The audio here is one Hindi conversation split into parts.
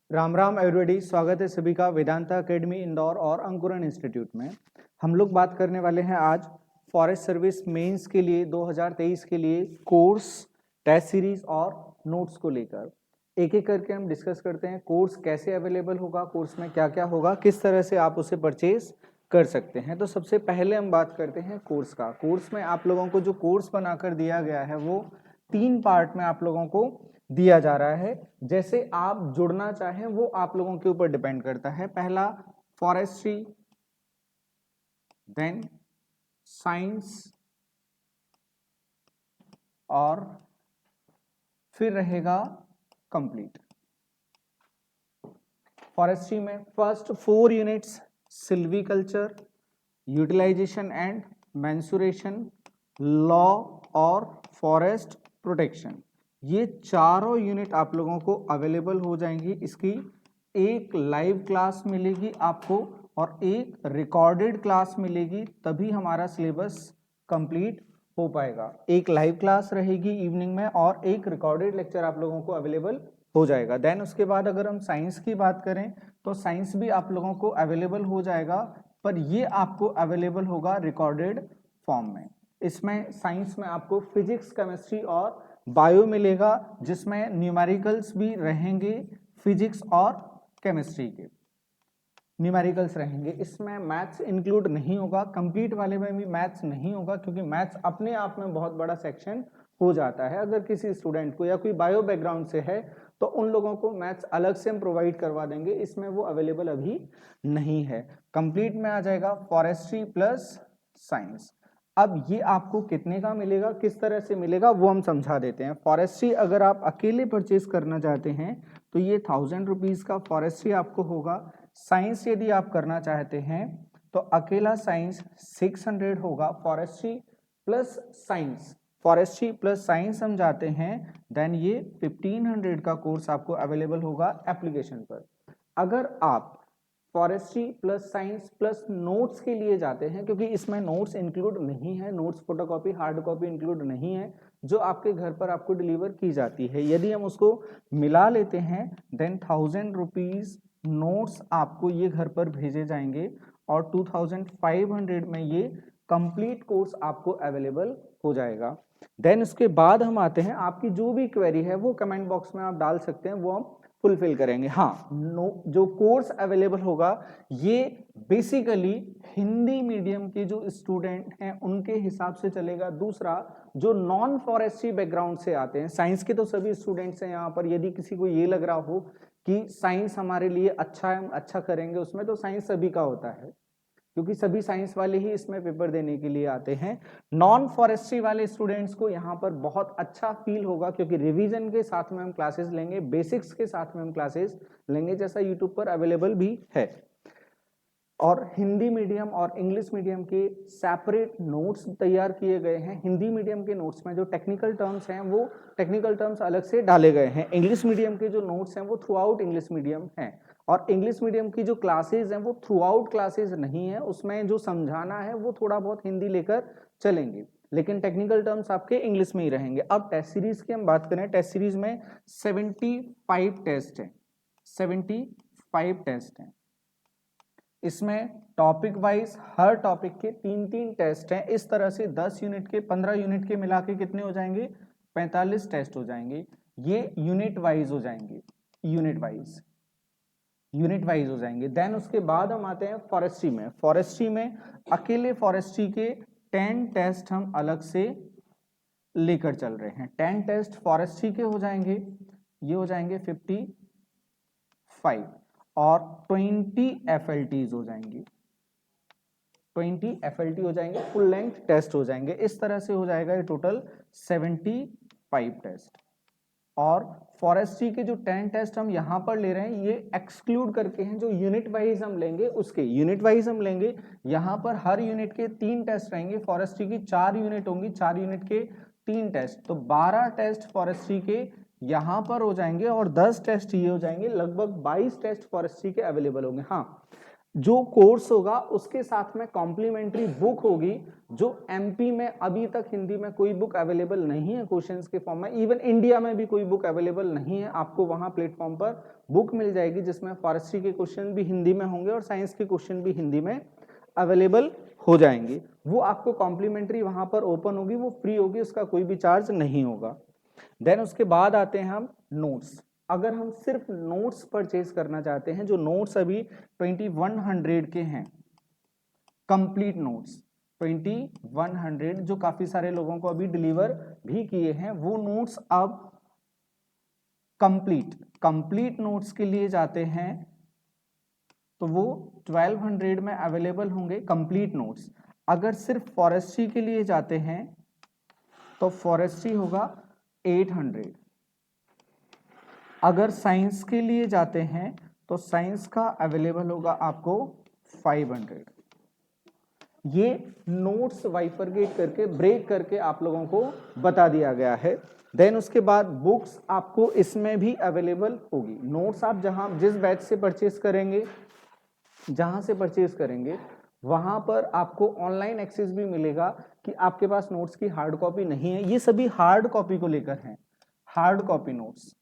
राम राम एवरीबॉडी, स्वागत है सभी का वेदांता एकेडमी इंदौर और अंकुरन इंस्टीट्यूट में। हम लोग बात करने वाले हैं आज फॉरेस्ट सर्विस मेंस के लिए 2023 के लिए कोर्स, टेस्ट सीरीज और नोट्स को लेकर एक एक करके हम डिस्कस करते हैं। कोर्स कैसे अवेलेबल होगा, कोर्स में क्या क्या होगा, किस तरह से आप उसे परचेज कर सकते हैं। तो सबसे पहले हम बात करते हैं कोर्स का। कोर्स में आप लोगों को जो कोर्स बनाकर दिया गया है वो 3 पार्ट में आप लोगों को दिया जा रहा है। जैसे आप जुड़ना चाहें वो आप लोगों के ऊपर डिपेंड करता है। पहला फॉरेस्ट्री, देन साइंस और फिर रहेगा कंप्लीट। फॉरेस्ट्री में first 4 units silviculture, utilization and mensuration, law और फॉरेस्ट प्रोटेक्शन, ये चारों यूनिट आप लोगों को अवेलेबल हो जाएंगी। इसकी एक लाइव क्लास मिलेगी आपको और एक रिकॉर्डेड क्लास मिलेगी, तभी हमारा सिलेबस कंप्लीट हो पाएगा। एक लाइव क्लास रहेगी इवनिंग में और एक रिकॉर्डेड लेक्चर आप लोगों को अवेलेबल हो जाएगा। देन उसके बाद अगर हम साइंस की बात करें तो साइंस भी आप लोगों को अवेलेबल हो जाएगा, पर ये आपको अवेलेबल होगा रिकॉर्डेड फॉर्म में। इसमें साइंस में आपको फिजिक्स, केमिस्ट्री और बायो मिलेगा, जिसमें न्यूमेरिकल्स भी रहेंगे। फिजिक्स और केमिस्ट्री के न्यूमेरिकल्स रहेंगे। इसमें मैथ्स इंक्लूड नहीं होगा। कंप्लीट वाले में भी मैथ्स नहीं होगा, क्योंकि मैथ्स अपने आप में बहुत बड़ा सेक्शन हो जाता है। अगर किसी स्टूडेंट को या कोई बायो बैकग्राउंड से है तो उन लोगों को मैथ्स अलग से हम प्रोवाइड करवा देंगे, इसमें वो अवेलेबल अभी नहीं है। कंप्लीट में आ जाएगा फॉरेस्ट्री प्लस साइंस। अब ये आपको कितने का मिलेगा, किस तरह से मिलेगा, वो हम समझा देते हैं। फॉरेस्ट्री अगर आप अकेले परचेज करना चाहते हैं तो ये 1000 रुपीज का फॉरेस्ट्री आपको होगा। साइंस यदि आप करना चाहते हैं तो अकेला साइंस 600 होगा। Forestry plus science, forestry plus science हम जाते हैं, देन ये 1500 का कोर्स आपको अवेलेबल होगा एप्लीकेशन पर। अगर आप forestry plus science plus notes के लिए जाते हैं, क्योंकि इसमें नोट्स इंक्लूड नहीं है, notes photocopy hard copy include नहीं है, जो आपके घर पर आपको डिलीवर की जाती है। यदि हम उसको मिला लेते हैं देन 1000 रुपीज नोट्स आपको ये घर पर भेजे जाएंगे और 2500 में ये कंप्लीट कोर्स आपको अवेलेबल हो जाएगा। देन उसके बाद हम आते हैं, आपकी जो भी क्वेरी है वो कमेंट बॉक्स में आप डाल सकते हैं, वो हम फुलफिल करेंगे। हाँ, जो कोर्स अवेलेबल होगा ये बेसिकली हिंदी मीडियम के जो स्टूडेंट हैं उनके हिसाब से चलेगा। दूसरा, जो नॉन फॉरेस्ट्री बैकग्राउंड से आते हैं, साइंस के तो सभी स्टूडेंट्स हैं यहाँ पर, यदि किसी को ये लग रहा हो कि साइंस हमारे लिए अच्छा है, हम अच्छा करेंगे उसमें, तो साइंस सभी का होता है, क्योंकि सभी साइंस वाले ही इसमें पेपर देने के लिए आते हैं। नॉन फॉरेस्ट्री वाले स्टूडेंट्स को यहाँ पर बहुत अच्छा फील होगा, क्योंकि रिवीजन के साथ में हम क्लासेस लेंगे, बेसिक्स के साथ में हम क्लासेस लेंगे, जैसा यूट्यूब पर अवेलेबल भी है। और हिंदी मीडियम और इंग्लिश मीडियम के सेपरेट नोट्स तैयार किए गए हैं। हिंदी मीडियम के नोट्स में जो टेक्निकल टर्म्स हैं वो टेक्निकल टर्म्स अलग से डाले गए हैं। इंग्लिश मीडियम के जो नोट्स हैं वो थ्रू आउट इंग्लिश मीडियम हैं, और इंग्लिश मीडियम की जो क्लासेज हैं वो थ्रू आउट क्लासेज नहीं है, उसमें जो समझाना है वो थोड़ा बहुत हिंदी लेकर चलेंगे, लेकिन टेक्निकल टर्म्स आपके इंग्लिश में ही रहेंगे। अब टेस्ट सीरीज की हम बात करें, टेस्ट सीरीज में 75 टेस्ट है, 75 टेस्ट हैं। इसमें टॉपिक वाइज हर टॉपिक के 3-3 टेस्ट हैं। इस तरह से 10 यूनिट के 15 यूनिट के मिला के कितने हो जाएंगे, 45 टेस्ट हो जाएंगे। ये यूनिट वाइज हो जाएंगे, यूनिट वाइज हो जाएंगे। देन उसके बाद हम आते हैं फॉरेस्ट्री में। फॉरेस्ट्री में अकेले फॉरेस्ट्री के 10 टेस्ट हम अलग से लेकर चल रहे हैं। 10 टेस्ट फॉरेस्ट्री के हो जाएंगे, ये हो जाएंगे 55, और 20 FLTs हो जाएंगी, 20 FLT हो जाएंगे, फुल लेंथ टेस्ट हो जाएंगे। इस तरह से हो जाएगा ये टोटल 75 टेस्ट। और फॉरेस्ट्री के जो 10 टेस्ट हम यहां पर ले रहे हैं ये एक्सक्लूड करके हैं, जो यूनिट वाइज हम लेंगे उसके, यूनिट वाइज हम लेंगे। यहां पर हर यूनिट के 3 टेस्ट रहेंगे। फॉरेस्ट्री की 4 यूनिट होंगी, 4 यूनिट के 3 टेस्ट, तो 12 टेस्ट फॉरेस्ट्री के यहां पर हो जाएंगे और 10 टेस्ट ये हो जाएंगे। लगभग 22 टेस्ट फॉरेस्ट्री के अवेलेबल होंगे। हाँ, जो कोर्स होगा उसके साथ में कॉम्प्लीमेंट्री बुक होगी, जो एमपी में अभी तक हिंदी में कोई बुक अवेलेबल नहीं है क्वेश्चंस के फॉर्म में, इवन इंडिया में भी कोई बुक अवेलेबल नहीं है। आपको वहां प्लेटफॉर्म पर बुक मिल जाएगी जिसमें फॉरेस्ट्री के क्वेश्चन भी हिंदी में होंगे और साइंस के क्वेश्चन भी हिंदी में अवेलेबल हो जाएंगे। वो आपको कॉम्प्लीमेंट्री वहां पर ओपन होगी, वो फ्री होगी, उसका कोई भी चार्ज नहीं होगा। देन उसके बाद आते हैं हम नोट्स। अगर हम सिर्फ नोट्स परचेज करना चाहते हैं, जो नोट्स अभी 2100 के हैं, कंप्लीट नोट्स 2100 जो काफी सारे लोगों को अभी डिलीवर भी किए हैं, वो नोट्स अब कंप्लीट नोट्स के लिए जाते हैं तो वो 1200 में अवेलेबल होंगे कंप्लीट नोट्स। अगर सिर्फ फॉरेस्ट्री के लिए जाते हैं तो फॉरेस्ट्री होगा 800। अगर साइंस के लिए जाते हैं तो साइंस का अवेलेबल होगा आपको 500। ये नोट्स वाइफरगेट करके ब्रेक करके आप लोगों को बता दिया गया है। देन उसके बाद बुक्स आपको इसमें भी अवेलेबल होगी। नोट्स आप जहां जिस बैच से परचेज करेंगे, जहां से परचेज करेंगे वहां पर आपको ऑनलाइन एक्सेस भी मिलेगा कि आपके पास नोट्स की हार्ड कॉपी नहीं है। ये सभी हार्ड कॉपी को लेकर हैं, हार्ड कॉपी नोट्स,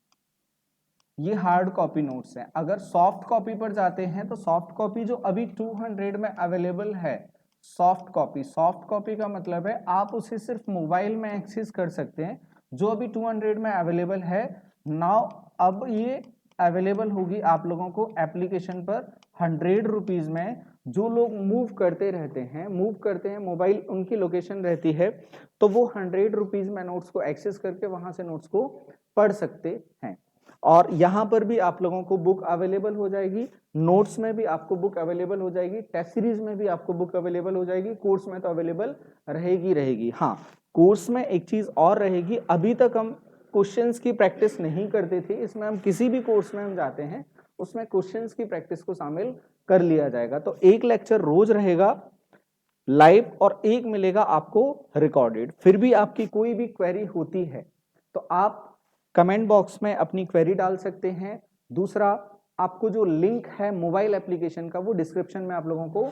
ये हार्ड कॉपी नोट्स हैं। अगर सॉफ्ट कॉपी पर जाते हैं तो सॉफ्ट कॉपी जो अभी 200 में अवेलेबल है, सॉफ्ट कॉपी का मतलब है आप उसे सिर्फ मोबाइल में एक्सेस कर सकते हैं, जो अभी 200 में अवेलेबल है। नाउ अब ये अवेलेबल होगी आप लोगों को एप्लीकेशन पर 100 रुपीज में। जो लोग मूव करते हैं मोबाइल उनकी लोकेशन रहती है, तो वो 100 रुपीज में नोट्स को एक्सेस करके वहां से नोट्स को पढ़ सकते हैं। और यहाँ पर भी आप लोगों को बुक अवेलेबल हो जाएगी, नोट्स में भी आपको बुक अवेलेबल हो जाएगी, टेस्ट सीरीज में भी आपको बुक अवेलेबल हो जाएगी, कोर्स में तो अवेलेबल रहेगी। हाँ, कोर्स में एक चीज और रहेगी, अभी तक हम क्वेश्चंस की प्रैक्टिस नहीं करते थे, इसमें हम किसी भी कोर्स में हम जाते हैं उसमें क्वेश्चंस की प्रैक्टिस को शामिल कर लिया जाएगा। तो एक लेक्चर रोज रहेगा लाइव और एक मिलेगा आपको रिकॉर्डेड। फिर भी आपकी कोई भी क्वेरी होती है तो आप कमेंट बॉक्स में अपनी क्वेरी डाल सकते हैं। दूसरा, आपको जो लिंक है मोबाइल एप्लीकेशन का वो डिस्क्रिप्शन में आप लोगों को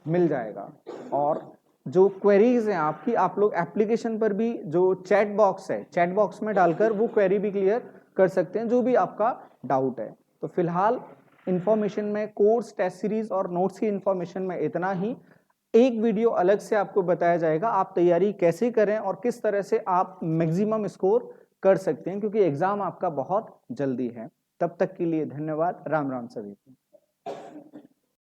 मिल जाएगा। और जो क्वेरीज हैं आपकी, आप लोग एप्लीकेशन पर भी जो चैट बॉक्स है, चैट बॉक्स में डालकर वो क्वेरी भी क्लियर कर सकते हैं, जो भी आपका डाउट है। तो फिलहाल इंफॉर्मेशन में कोर्स, टेस्ट सीरीज और नोट्स की इंफॉर्मेशन में इतना ही। एक वीडियो अलग से आपको बताया जाएगा आप तैयारी कैसे करें और किस तरह से आप मैक्सिमम स्कोर कर सकते हैं, क्योंकि एग्जाम आपका बहुत जल्दी है। तब तक के लिए धन्यवाद। राम राम सभी को।